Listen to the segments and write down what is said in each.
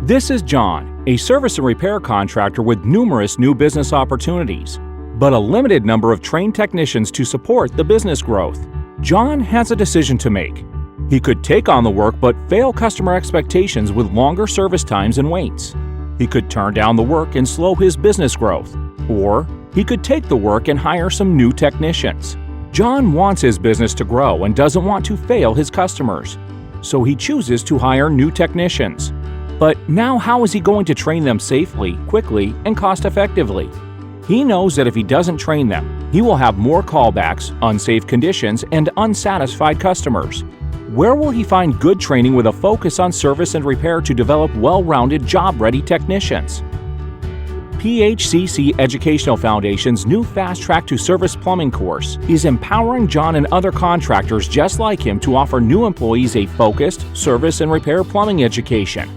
This is John, a service and repair contractor with numerous new business opportunities, but a limited number of trained technicians to support the business growth. John has a decision to make. He could take on the work but fail customer expectations with longer service times and waits. He could turn down the work and slow his business growth. Or he could take the work and hire some new technicians. John wants his business to grow and doesn't want to fail his customers, so he chooses to hire new technicians. But now how is he going to train them safely, quickly, and cost-effectively? He knows that if he doesn't train them, he will have more callbacks, unsafe conditions, and unsatisfied customers. Where will he find good training with a focus on service and repair to develop well-rounded, job-ready technicians? PHCC Educational Foundation's new Fast Track to Service Plumbing course is empowering John and other contractors just like him to offer new employees a focused service and repair plumbing education.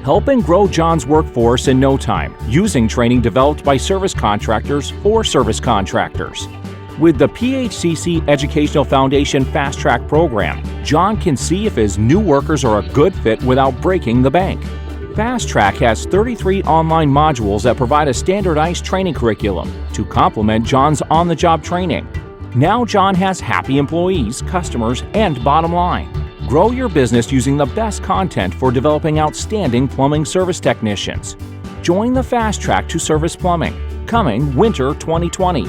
Helping grow John's workforce in no time using training developed by service contractors for service contractors. With the PHCC Educational Foundation Fast Track program, John can see if his new workers are a good fit without breaking the bank. Fast Track has 33 online modules that provide a standardized training curriculum to complement John's on-the-job training. Now John has happy employees, customers, and bottom line. Grow your business using the best content for developing outstanding plumbing service technicians. Join the Fast Track to Service Plumbing, coming winter 2020.